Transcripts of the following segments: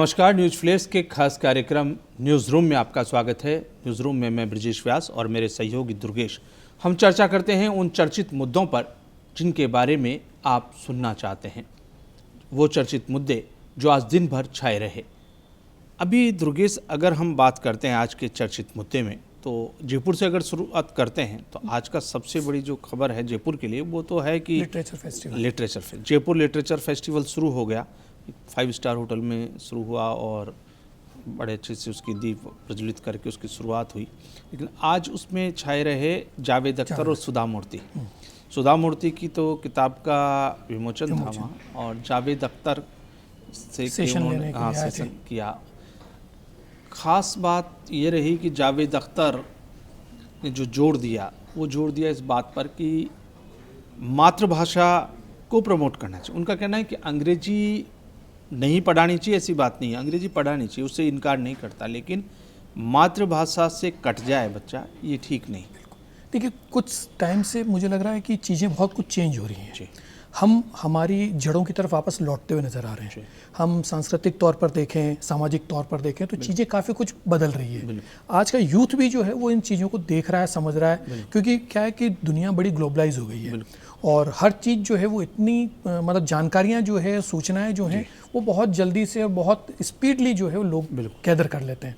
नमस्कार, news flash के खास कार्यक्रम न्यूज़ रूम में आपका स्वागत है। न्यूज़ रूम में मैं ब्रजेश व्यास और मेरे सहयोगी दुर्गेश हम चर्चा करते हैं उन चर्चित मुद्दों पर जिनके बारे में आप सुनना चाहते हैं। वो चर्चित मुद्दे जो आज दिन भर छाए रहे। अभी दुर्गेश, अगर हम बात करते हैं आज के चर्चित मुद्दे में, तो जयपुर से अगर शुरुआत करते हैं तो आज का सबसे बड़ी जो खबर है जयपुर के लिए वो तो है कि लिटरेचर जयपुर लिटरेचर फेस्टिवल शुरू हो गया। 5 स्टार होटल में शुरू हुआ और बड़े अच्छे से उसकी दीप प्रज्वलित करके उसकी शुरुआत हुई। लेकिन आज उसमें छाए रहे जावेद अख्तर और सुधा मूर्ति। सुधा मूर्ति की तो किताब का विमोचन था वहाँ, और जावेद अख्तर से सेशन किया। ख़ास बात ये रही कि जावेद अख्तर ने जो जोर दिया इस बात पर कि मातृभाषा को प्रमोट करना चाहिए। उनका कहना है कि अंग्रेजी नहीं पढ़ानी चाहिए, ऐसी बात नहीं है, अंग्रेजी पढ़ानी चाहिए, उससे इनकार नहीं करता, लेकिन मातृभाषा से कट जाए बच्चा, ये ठीक नहीं। देखिए, कुछ टाइम से मुझे लग रहा है कि चीज़ें बहुत कुछ चेंज हो रही हैं। हम हमारी जड़ों की तरफ वापस लौटते हुए नज़र आ रहे हैं। हम सांस्कृतिक तौर पर देखें, सामाजिक तौर पर देखें तो चीज़ें काफ़ी कुछ बदल रही है। आज का यूथ भी जो है वो इन चीज़ों को देख रहा है, समझ रहा है, क्योंकि क्या है कि दुनिया बड़ी ग्लोबलाइज हो गई है और हर चीज़ जो है वो इतनी मतलब जानकारियाँ जो है, सूचनाएं जो हैं वो बहुत जल्दी से और बहुत स्पीडली जो है वो लोग गैदर कर लेते हैं।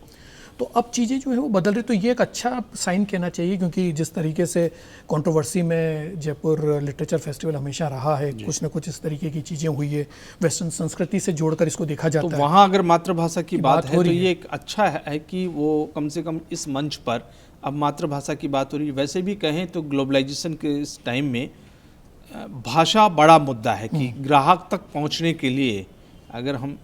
तो अब चीज़ें जो है वो बदल रही, तो ये एक अच्छा साइन कहना चाहिए, क्योंकि जिस तरीके से कंट्रोवर्सी में जयपुर लिटरेचर फेस्टिवल हमेशा रहा है, कुछ न कुछ इस तरीके की चीज़ें हुई है, वेस्टर्न संस्कृति से जोड़कर इसको देखा जाता है। तो वहाँ अगर मातृभाषा की बात है तो ये एक अच्छा है कि वो कम से कम इस मंच पर अब मातृभाषा की बात हो रही है। वैसे भी कहें तो ग्लोबलाइजेशन के इस टाइम में भाषा बड़ा मुद्दा है कि ग्राहक तक पहुँचने के लिए, अगर हम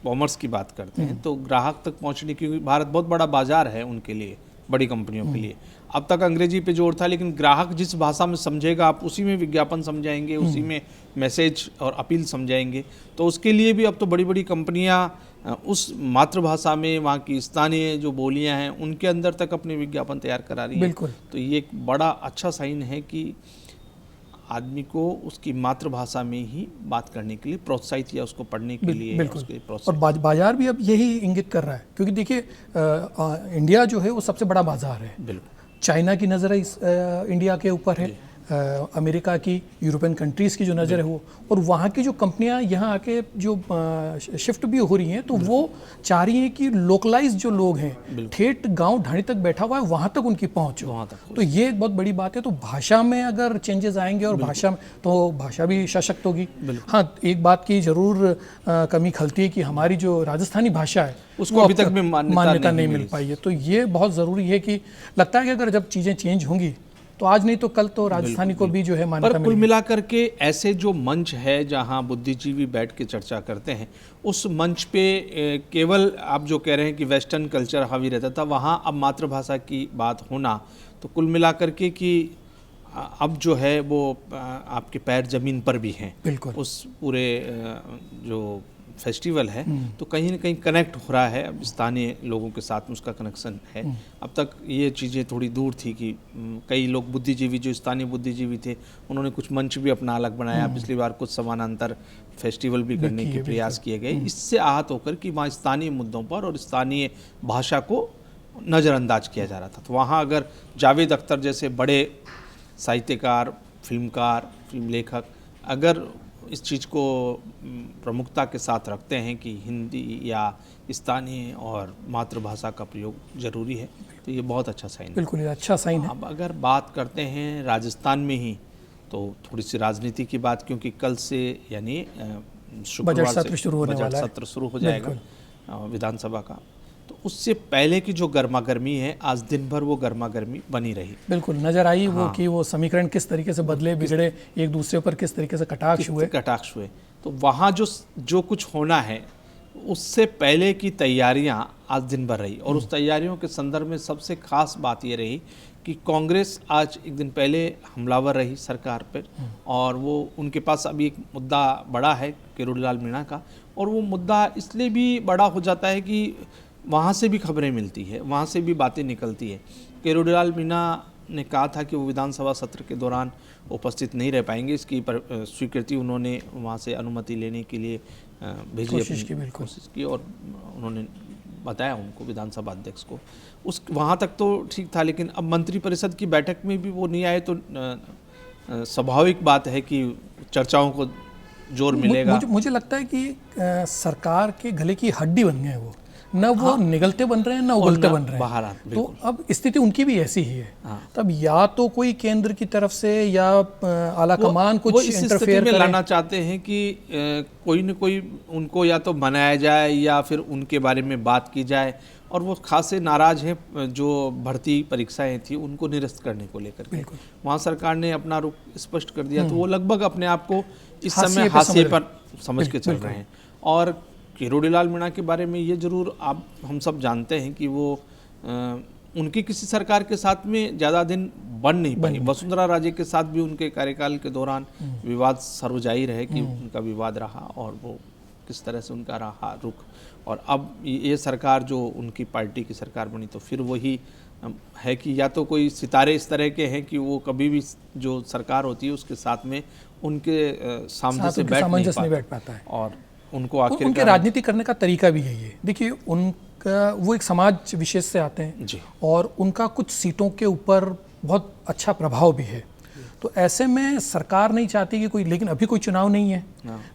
कॉमर्स की बात करते हैं तो ग्राहक तक पहुंचने की, भारत बहुत बड़ा बाजार है उनके लिए, बड़ी कंपनियों के लिए। अब तक अंग्रेजी पे जोर था, लेकिन ग्राहक जिस भाषा में समझेगा आप उसी में विज्ञापन समझाएंगे, उसी में मैसेज और अपील समझाएंगे। तो उसके लिए भी अब तो बड़ी बड़ी कंपनियां उस मातृभाषा में, वहाँ की स्थानीय जो बोलियां हैं उनके अंदर तक अपने विज्ञापन तैयार करा रही है। तो ये एक बड़ा अच्छा साइन है कि आदमी को उसकी मातृभाषा में ही बात करने के लिए प्रोत्साहित, या उसको पढ़ने के लिए उसके प्रोत्साहित। और बाजार भी अब यही इंगित कर रहा है, क्योंकि देखिए इंडिया जो है वो सबसे बड़ा बाजार है। बिल्कुल, चाइना की नज़र इंडिया के ऊपर है, अमेरिका की, यूरोपियन कंट्रीज़ की जो नज़र है वो, और वहाँ की जो कंपनियाँ यहाँ आके जो शिफ्ट भी हो रही हैं, तो वो चाह रही हैं कि लोकलाइज जो लोग हैं, ठेठ गांव ढाणी तक बैठा हुआ है, वहाँ तक उनकी पहुँच हो। तो ये एक बहुत बड़ी बात है। तो भाषा में अगर चेंजेस आएंगे और भाषा में, तो भाषा भी सशक्त होगी। हाँ, एक बात की ज़रूर कमी खलती है कि हमारी जो राजस्थानी भाषा है उसको अभी तक मान्यता नहीं मिल पाई है। तो ये बहुत ज़रूरी है कि लगता है कि अगर जब चीज़ें चेंज होंगी तो आज नहीं तो कल तो राजस्थानी को भी जो है मान्यता मिलेगी। पर कुल मिलाकर के ऐसे जो मंच है जहां बुद्धिजीवी बैठ के चर्चा करते हैं, उस मंच पे केवल आप जो कह रहे हैं कि वेस्टर्न कल्चर हावी रहता था, वहां अब मातृभाषा की बात होना, तो कुल मिलाकर के कि अब जो है वो आपके पैर जमीन पर भी हैं। बिल्कुल, उस पूरे जो फेस्टिवल है तो कहीं ना कहीं कनेक्ट हो रहा है, अब स्थानीय लोगों के साथ में उसका कनेक्शन है। अब तक ये चीज़ें थोड़ी दूर थी कि कई लोग बुद्धिजीवी, जो स्थानीय बुद्धिजीवी थे, उन्होंने कुछ मंच भी अपना अलग बनाया। पिछली बार कुछ समानांतर फेस्टिवल भी करने के प्रयास किए गए, इससे आहत होकर कि वहाँ स्थानीय मुद्दों पर और स्थानीय भाषा को नज़रअंदाज किया जा रहा था। तो वहाँ अगर जावेद अख्तर जैसे बड़े साहित्यकार, फिल्मकार, फिल्म लेखक अगर इस चीज़ को प्रमुखता के साथ रखते हैं कि हिंदी या स्थानीय और मातृभाषा का प्रयोग जरूरी है, तो ये बहुत अच्छा साइन है। बिल्कुल, ये अच्छा साइन है। अब अगर बात करते हैं राजस्थान में ही, तो थोड़ी सी राजनीति की बात, क्योंकि कल से यानी शुक्रवार से बजट सत्र शुरू हो जाएगा विधानसभा का, तो उससे पहले की जो गर्मा गर्मी है, आज दिन भर वो गर्मा गर्मी बनी रही। बिल्कुल नजर आई वो कि वो समीकरण किस तरीके से बदले बिगड़े, एक दूसरे पर किस तरीके से कटाक्ष हुए। तो वहाँ जो कुछ होना है उससे पहले की तैयारियां आज दिन भर रही, और उस तैयारियों के संदर्भ में सबसे खास बात ये रही कि कांग्रेस आज एक दिन पहले हमलावर रही सरकार पर, और वो उनके पास अभी एक मुद्दा बड़ा है किरोड़ीलाल मीणा का, और वो मुद्दा इसलिए भी बड़ा हो जाता है कि वहाँ से भी खबरें मिलती है, वहाँ से भी बातें निकलती है। किरोड़ीलाल मीणा ने कहा था कि वो विधानसभा सत्र के दौरान उपस्थित नहीं रह पाएंगे, इसकी स्वीकृति उन्होंने वहाँ से अनुमति लेने के लिए भेजी, कोशिश की, बिल्कुल कोशिश की, और उन्होंने बताया उनको, विधानसभा अध्यक्ष को, उस वहाँ तक तो ठीक था। लेकिन अब मंत्रिपरिषद की बैठक में भी वो नहीं आए तो स्वाभाविक बात है कि चर्चाओं को जोर मिलेगा। मुझे लगता है कि सरकार के गले की हड्डी बन गए वो, न वो निगलते बन रहे हैं, न उगलते बन रहे हैं बाहर तो अब स्थिति उनकी भी ऐसी ही है। तब या तो कोई केंद्र की तरफ से या आला कमान कुछ इस इंटरफेयर स्थिति में करे। लाना चाहते हैं कि कोई न कोई उनको या तो मनाया जाए या फिर उनके बारे में बात की जाए, और वो खासे नाराज हैं जो भर्ती परीक्षाएं थी उनको निरस्त करने को लेकर के। वहाँ सरकार ने अपना रुख स्पष्ट कर दिया, तो वो लगभग अपने आप को इस समय हाशिए पर समझ के चल रहे हैं। और किरोड़ीलाल मीणा के बारे में ये जरूर हम सब जानते हैं कि वो उनकी किसी सरकार के साथ में ज़्यादा दिन बन नहीं पाई। वसुंधरा राजे के साथ भी उनके कार्यकाल के दौरान विवाद सर्वजाई रहे कि उनका विवाद रहा, और वो किस तरह से उनका रहा रुख। और अब ये सरकार जो उनकी पार्टी की सरकार बनी, तो फिर वही है कि या तो कोई सितारे इस तरह के हैं कि वो कभी भी जो सरकार होती है उसके साथ में उनके सामने से बैठ नहीं पाता है, और उनको आखिर उनके राजनीति करने का तरीका भी यही है। देखिए, उनका वो एक समाज विशेष से आते हैं जी, और उनका कुछ सीटों के ऊपर बहुत अच्छा प्रभाव भी है। तो ऐसे में सरकार नहीं चाहती कि कोई, लेकिन अभी कोई चुनाव नहीं है,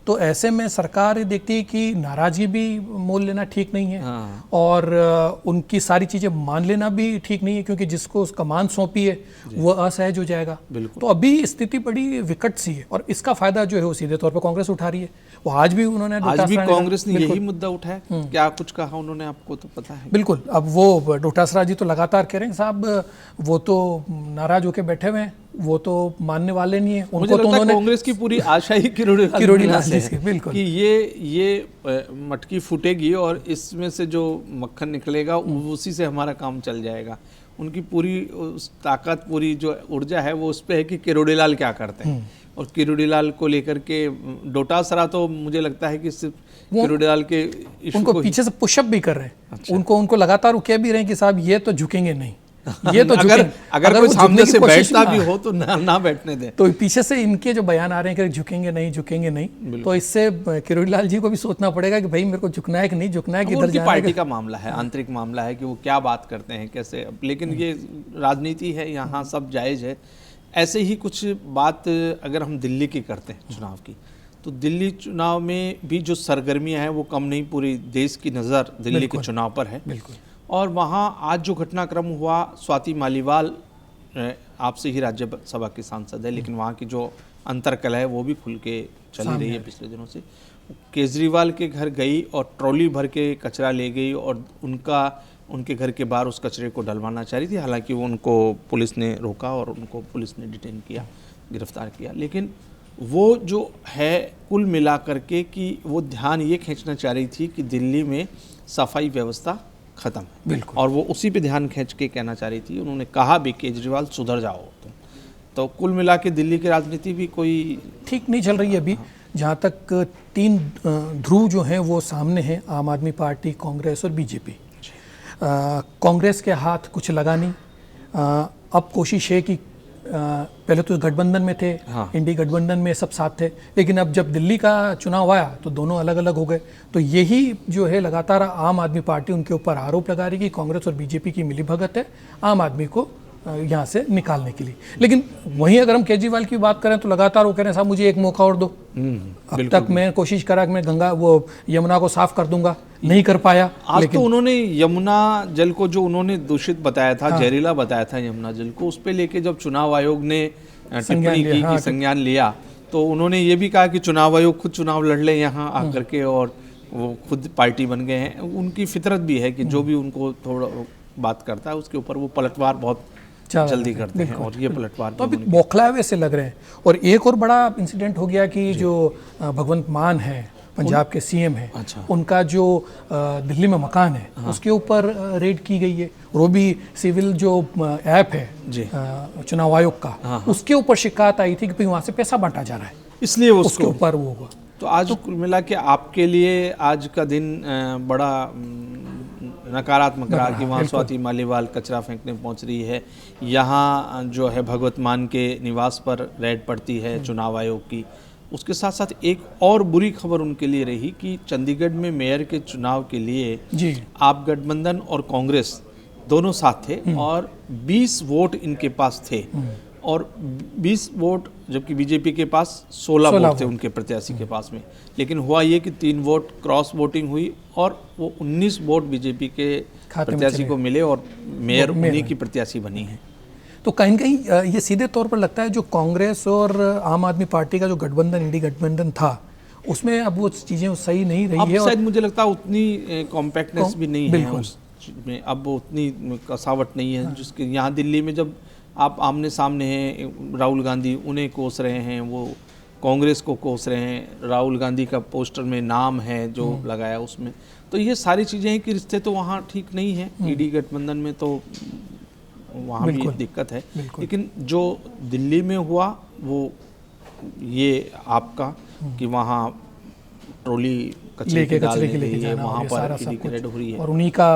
तो ऐसे में सरकार ये देखती है कि नाराजगी भी मोल लेना ठीक नहीं है, और उनकी सारी चीज़ें मान लेना भी ठीक नहीं है, क्योंकि जिसको कमान सौंपी है वो असहज हो जाएगा। तो अभी स्थिति बड़ी विकट सी है, और इसका फायदा जो है वो सीधे तौर पर कांग्रेस उठा रही है। वो आज भी कांग्रेस ने यही मुद्दा उठाया, क्या कुछ कहा उन्होंने, आपको तो पता है। बिल्कुल, अब वो डोटासरा जी तो लगातार कह रहे हैं साहब वो तो नाराज होकर बैठे हुए हैं, वो तो मानने वाले नहीं है। उनको तो उन्होंने, कांग्रेस की पूरी आशा ही किरोड़ीलाल से है, बिल्कुल, कि ये मटकी फूटेगी और इसमें से जो मक्खन निकलेगा उसी से हमारा काम चल जाएगा। उनकी पूरी उस ताकत, पूरी जो ऊर्जा है वो उस पे है कि किरोड़ीलाल क्या करते हैं। और किरोड़ीलाल को लेकर के डोटासरा तो मुझे लगता है कि सिर्फ किरोड़ीलाल के उनको पीछे से पुशअप भी कर रहे हैं। अच्छा। उनको लगातार वो कह भी रहे हैं कि साहब ये तो झुकेंगे नहीं, ये तो अगर कोई सामने से बैठता भी हो तो ना बैठने दे। तो पीछे से इनके जो बयान आ रहे हैं कि झुकेंगे नहीं, तो इससे किरोड़ीलाल जी को भी सोचना पड़ेगा कि भाई मेरे को झुकना है कि नहीं झुकना है, कि इधर जाना है। पार्टी का मामला है, आंतरिक मामला है कि वो क्या बात करते हैं, कैसे। लेकिन ये राजनीति है, यहाँ सब जायज़ है। ऐसे ही कुछ बात अगर हम दिल्ली की करते हैं चुनाव की, तो दिल्ली चुनाव में भी जो सरगर्मियां हैं वो कम नहीं, पूरी देश की नज़र दिल्ली के चुनाव पर है। बिल्कुल। और वहाँ आज जो घटनाक्रम हुआ, स्वाति मालीवाल आपसे ही राज्यसभा की सांसद है, लेकिन वहाँ की जो अंतर्कलह है वो भी खुल के चली रही है पिछले दिनों से। केजरीवाल के घर गई और ट्रॉली भर के कचरा ले गई, और उनके घर के बाहर उस कचरे को डलवाना चाह रही थी। हालांकि वो उनको पुलिस ने रोका और उनको पुलिस ने डिटेन किया, गिरफ्तार किया। लेकिन वो जो है कुल मिला करके कि वो ध्यान ये खींचना चाह रही थी कि दिल्ली में सफाई व्यवस्था खत्म है, बिल्कुल, और वो उसी पे ध्यान खींच के कहना चाह रही थी। उन्होंने कहा भी केजरीवाल सुधर जाओ तुम। तो कुल मिला के दिल्ली की राजनीति भी कोई ठीक नहीं चल रही है अभी। जहाँ तक तीन ध्रुव जो हैं वो सामने हैं, आम आदमी पार्टी, कांग्रेस और बीजेपी। कांग्रेस के हाथ कुछ लगा नहीं। अब कोशिश है कि पहले तो गठबंधन में थे, इंडी गठबंधन में सब साथ थे, लेकिन अब जब दिल्ली का चुनाव आया तो दोनों अलग अलग हो गए। तो यही जो है लगातार आम आदमी पार्टी उनके ऊपर आरोप लगा रही है कि कांग्रेस और बीजेपी की मिलीभगत है आम आदमी को यहाँ से निकालने के लिए। लेकिन वहीं अगर हम केजरीवाल की बात करें तो लगातार वो कह रहे हैं साहब मुझे एक मौका और दो। अब तक मैं कोशिश करा कि मैं यमुना को साफ कर दूंगा, नहीं कर पाया। आज तो उन्होंने यमुना जल को जो उन्होंने दूषित बताया था, जहरीला बताया था यमुना जल को, उस पे लेके जब चुनाव आयोग ने टिप्पणी की कि संज्ञान लिया, तो उन्होंने ये भी कहा कि चुनाव आयोग खुद चुनाव लड़ ले यहाँ आकर के, और वो खुद पार्टी बन गए हैं। उनकी फितरत भी है कि जो भी उनको थोड़ा बात करता है उसके ऊपर वो पलटवार बहुत जल्दी करते हैं, और ये पलटवार तो अभी बौखलाए हुए से लग रहे हैं। और एक और बड़ा इंसिडेंट हो गया कि जो भगवंत मान है, पंजाब के सीएम है, उनका जो दिल्ली में मकान है उसके ऊपर रेड की गई है। और वो भी सिविल जो ऐप है चुनाव आयोग का, उसके ऊपर शिकायत आई थी कि वहाँ से पैसा बांटा जा रहा है, इसलिए उसके ऊपर वो हुआ। तो आज कुल मिला के आपके लिए आज का दिन बड़ा नकारात्मक रहा कि वहाँ स्वाति मालीवाल कचरा फेंकने पहुँच रही है, यहाँ जो है भगवत मान के निवास पर रेड पड़ती है चुनाव आयोग की, उसके साथ साथ एक और बुरी खबर उनके लिए रही कि चंडीगढ़ में मेयर के चुनाव के लिए जी आप गठबंधन और कांग्रेस दोनों साथ थे और 20 वोट इनके पास थे और 20 वोट, जबकि बीजेपी के पास 16 वोट थे उनके प्रत्याशी के पास में। लेकिन हुआ ये कि 3 वोट क्रॉस वोटिंग हुई और वो 19 वोट बीजेपी के प्रत्याशी को मिले और मेयर उन्हीं की प्रत्याशी बनी है। तो कहीं न कहीं ये सीधे तौर पर लगता है जो कांग्रेस और आम आदमी पार्टी का जो गठबंधन, इंडी गठबंधन था, उसमें अब वो चीज़ें सही नहीं रही अब है। शायद मुझे लगता है उतनी कॉम्पैक्टनेस भी नहीं है उस में, अब वो उतनी कसावट नहीं है। जिसके यहाँ दिल्ली में जब आप आमने सामने हैं, राहुल गांधी उन्हें कोस रहे हैं, वो कांग्रेस को कोस रहे हैं, राहुल गांधी का पोस्टर में नाम है जो लगाया उसमें, तो ये सारी चीज़ें हैं कि रिश्ते तो वहाँ ठीक नहीं है। ईडी गठबंधन में तो वहाँ भी दिक्कत है। लेकिन जो दिल्ली में हुआ वो ये आपका कि वहाँ ट्रॉली कचरे के डालने के लिए वहाँ पर ईडी की रेड हो रही है और उन्हीं का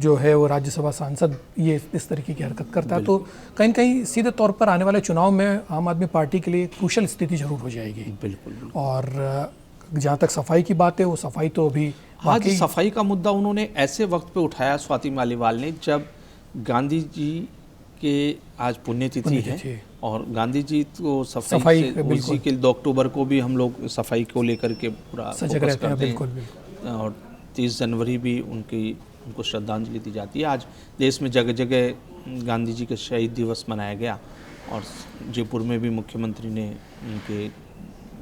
जो है वो राज्यसभा सांसद ये इस तरीके की हरकत करता है, तो कहीं न कहीं सीधे तौर पर आने वाले चुनाव में आम आदमी पार्टी के लिए क्रूशल स्थिति जरूर हो जाएगी। बिल्कुल। और जहाँ तक सफाई की बात है, वो सफाई तो अभी आज सफाई का मुद्दा उन्होंने ऐसे वक्त पे उठाया स्वाति मालीवाल ने जब गांधी जी के आज पुण्यतिथि है और गांधी जी को सफाई से उसी के 2 अक्टूबर को भी हम लोग सफाई को लेकर के पूरा सजग रहते हैं। बिल्कुल। और 30 जनवरी भी उनको श्रद्धांजलि दी जाती है। आज देश में जगह जगह गांधी जी का शहीद दिवस मनाया गया और जयपुर में भी मुख्यमंत्री ने उनके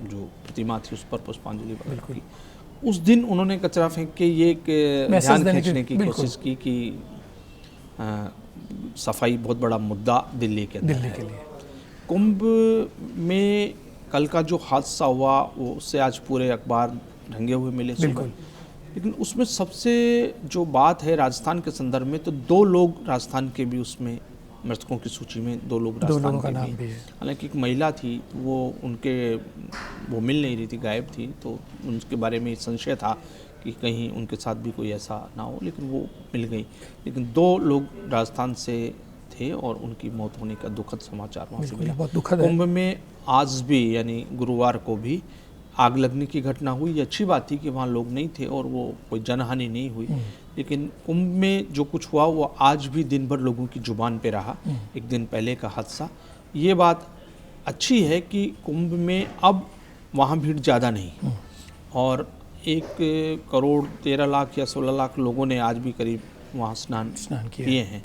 जो प्रतिमा थी उस पर पुष्पांजलि की। उस दिन उन्होंने कचरा फेंक के ये ध्यान खींचने की कोशिश की कि सफाई बहुत बड़ा मुद्दा दिल्ली के अंदर है। कुंभ में कल का जो हादसा हुआ वो उससे आज पूरे अखबार ढंगे हुए मिले सुबह, लेकिन उसमें सबसे जो बात है राजस्थान के संदर्भ में, तो 2 लोग राजस्थान के भी उसमें मृतकों की सूची में 2 लोग राजस्थान के भी। हालांकि एक महिला थी, वो मिल नहीं रही थी, गायब थी, तो उनके बारे में संशय था कि कहीं उनके साथ भी कोई ऐसा ना हो, लेकिन वो मिल गई। लेकिन 2 लोग राजस्थान से थे और उनकी मौत होने का दुखद समाचार वहाँ से मिला। कुंभ में आज भी यानी गुरुवार को भी आग लगने की घटना हुई। ये अच्छी बात थी कि वहाँ लोग नहीं थे और वो कोई जनहानि नहीं हुई, लेकिन कुंभ में जो कुछ हुआ वो आज भी दिन भर लोगों की जुबान पे रहा। एक दिन पहले का हादसा, ये बात अच्छी है कि कुंभ में अब वहाँ भीड़ ज़्यादा नहीं और 1 करोड़ 13 लाख या 16 लाख लोगों ने आज भी करीब वहाँ स्नान किए हैं।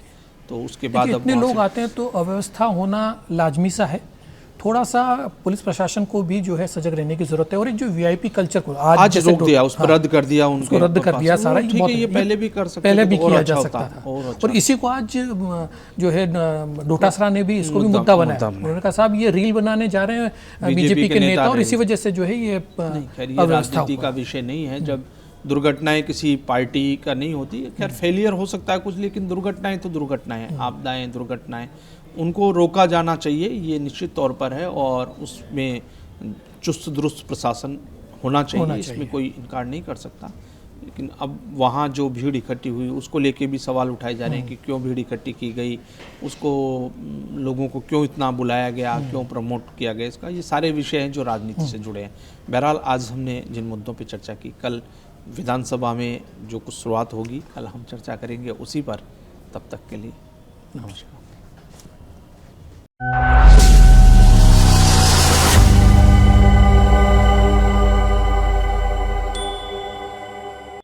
तो उसके बाद अब इतने लोग आते हैं तो अव्यवस्था होना लाजमी सा है। थोड़ा सा पुलिस प्रशासन को भी जो है सजग रहने की जरूरत है और एक जो वीआईपी कल्चर को आज रोक दिया, उस पर रद्द कर दिया, उनको रद्द कर दिया सारा। ठीक है, ये पहले भी कर सकते, पहले भी किया जा सकता था और इसी को आज जो है डोटासरा ने भी इसको भी मुद्दा बनाया। उन्होंने कहा साहब ये रील बनाने जा रहे हैं बीजेपी के नेता और इसी वजह से जो है ये राजनीति का विषय नहीं है। जब दुर्घटनाएं किसी पार्टी का नहीं होती, खैर फेलियर हो सकता है कुछ, लेकिन दुर्घटनाएं तो दुर्घटनाएं, आपदाएं दुर्घटनाएं, उनको रोका जाना चाहिए, ये निश्चित तौर पर है और उसमें चुस्त दुरुस्त प्रशासन होना चाहिए, इसमें कोई इनकार नहीं कर सकता। लेकिन अब वहाँ जो भीड़ इकट्ठी हुई उसको लेके भी सवाल उठाए जा रहे हैं कि क्यों भीड़ इकट्ठी की गई, उसको लोगों को क्यों इतना बुलाया गया, क्यों प्रमोट किया गया, इसका ये सारे विषय हैं जो राजनीति से जुड़े हैं। बहरहाल आज हमने जिन मुद्दों पर चर्चा की, कल विधानसभा में जो कुछ शुरुआत होगी कल हम चर्चा करेंगे उसी पर। तब तक के लिए नमस्कार।